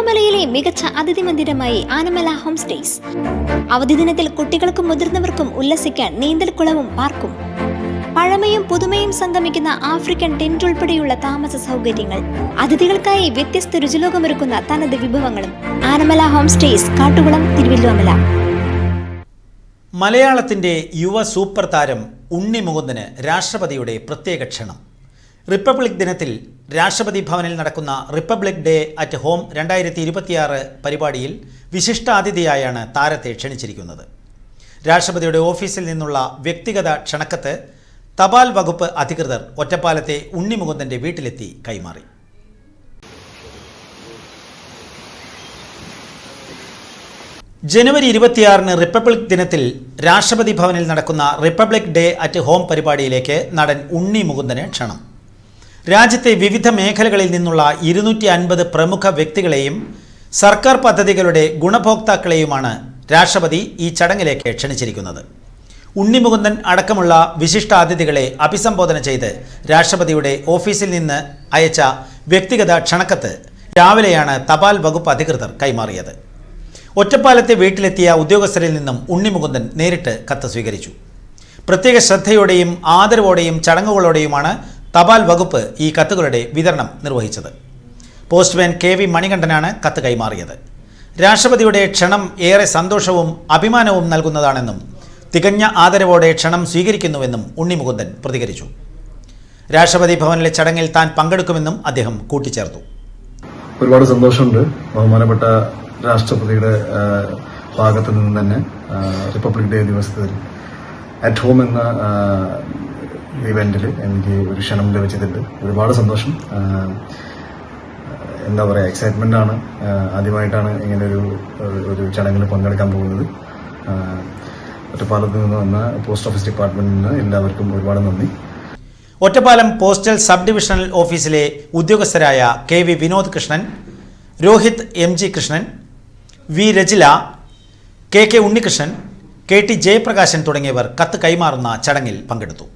തിരുവല്ലോമലയിലെ മികച്ച അതിഥി മന്ദിരമായി Anamala home stays. അവധി ദിനത്തിൽ കുട്ടികൾക്കും മുതിർന്നവർക്കും ഉല്ലസിക്കാൻ നീന്തൽക്കുളവും പാർക്കും. പഴമയും പുതുമയും സംഗമിക്കുന്ന ആഫ്രിക്കൻ ടെന്റ് ഉൾപ്പെടെയുള്ള താമസ സൗകര്യങ്ങൾ, അതിഥികൾക്കായി വ്യത്യസ്ത രുചിലോകമൊരുക്കുന്ന തനത് വിഭവങ്ങളും. Anamala home stays, Kattukulam, Thiruvallomala. മലയാളത്തിൻ്റെ യുവ സൂപ്പർ താരം ഉണ്ണി മുകുന്ദന് രാഷ്ട്രപതിയുടെ പ്രത്യേക ക്ഷണം. റിപ്പബ്ലിക് ദിനത്തിൽ രാഷ്ട്രപതി ഭവനിൽ നടക്കുന്ന റിപ്പബ്ലിക് ഡേ അറ്റ് ഹോം 2026 പരിപാടിയിൽ വിശിഷ്ടാതിഥിയായാണ് താരത്തെ ക്ഷണിച്ചിരിക്കുന്നത്. രാഷ്ട്രപതിയുടെ ഓഫീസിൽ നിന്നുള്ള വ്യക്തിഗത ക്ഷണക്കത്ത് തപാൽ വകുപ്പ് അധികൃതർ ഒറ്റപ്പാലത്തെ ഉണ്ണി മുകുന്ദൻ്റെ വീട്ടിലെത്തി കൈമാറി. ജനുവരി 26 റിപ്പബ്ലിക് ദിനത്തിൽ രാഷ്ട്രപതി ഭവനിൽ നടക്കുന്ന റിപ്പബ്ലിക് ഡേ അറ്റ് ഹോം പരിപാടിയിലേക്ക് നടൻ ഉണ്ണി മുകുന്ദന് ക്ഷണം. രാജ്യത്തെ വിവിധ മേഖലകളിൽ നിന്നുള്ള 250 പ്രമുഖ വ്യക്തികളെയും സർക്കാർ പദ്ധതികളുടെ ഗുണഭോക്താക്കളെയുമാണ് രാഷ്ട്രപതി ഈ ചടങ്ങിലേക്ക് ക്ഷണിച്ചിരിക്കുന്നത്. ഉണ്ണി മുകുന്ദൻ അടക്കമുള്ള വിശിഷ്ടാതിഥികളെ അഭിസംബോധന ചെയ്ത് രാഷ്ട്രപതിയുടെ ഓഫീസിൽ നിന്ന് അയച്ച വ്യക്തിഗത ക്ഷണക്കത്ത് രാവിലെയാണ് തപാൽ വകുപ്പ് അധികൃതർ കൈമാറിയത്. ഒറ്റപ്പാലത്തെ വീട്ടിലെത്തിയ ഉദ്യോഗസ്ഥരിൽ നിന്നും ഉണ്ണി മുകുന്ദൻ നേരിട്ട് കത്ത് സ്വീകരിച്ചു. പ്രത്യേക ശ്രദ്ധയോടെയും ആദരവോടെയും ചടങ്ങുകളോടെയുമാണ് തപാൽ വകുപ്പ് ഈ കത്തുകളുടെ വിതരണം നിർവഹിച്ചത്. പോസ്റ്റ്മാൻ KV മണികണ്ഠനാണ് കത്ത് കൈമാറിയത്. രാഷ്ട്രപതിയുടെ ക്ഷണം ഏറെ സന്തോഷവും അഭിമാനവും നൽകുന്നതാണെന്നും തികഞ്ഞ ആദരവോടെ ക്ഷണം സ്വീകരിക്കുന്നുവെന്നും ഉണ്ണി മുകുന്ദൻ പ്രതികരിച്ചു. രാഷ്ട്രപതി ഭവനിലെ ചടങ്ങിൽ താൻ പങ്കെടുക്കുമെന്നും അദ്ദേഹം കൂട്ടിച്ചേർത്തു. ഒരുപാട് സന്തോഷമുണ്ട്. ബഹുമാനപ്പെട്ട രാഷ്ട്രപതിയുടെ ഭാഗത്തു നിന്ന് തന്നെ റിപ്പബ്ലിക് ഡേ ദിവസത്തിൽ അറ്റ് ഹോം എന്ന ഇവന്റിൽ എനിക്ക് ഒരു ക്ഷണം ലഭിച്ചിട്ടുണ്ട്. ഒരുപാട് സന്തോഷം. എന്താ പറയുക, എക്സൈറ്റ്മെന്റ് ആണ്. ആദ്യമായിട്ടാണ് ഇങ്ങനെ ഒരു ചടങ്ങിൽ പങ്കെടുക്കാൻ പോകുന്നത്. ഒറ്റപ്പാലത്ത് നിന്ന് വന്ന പോസ്റ്റ് ഓഫീസ് ഡിപ്പാർട്ട്മെന്റിൽ നിന്ന് എല്ലാവർക്കും ഒരുപാട് നന്ദി. ഒറ്റപ്പാലം പോസ്റ്റൽ സബ് ഡിവിഷണൽ ഓഫീസിലെ ഉദ്യോഗസ്ഥരായ KV Vinod Krishnan, Rohit MG Krishnan, V Rajila, KK Unnikrishnan, KT Jayaprakashan തുടങ്ങിയവർ കത്ത് കൈമാറുന്ന ചടങ്ങിൽ പങ്കെടുത്തു.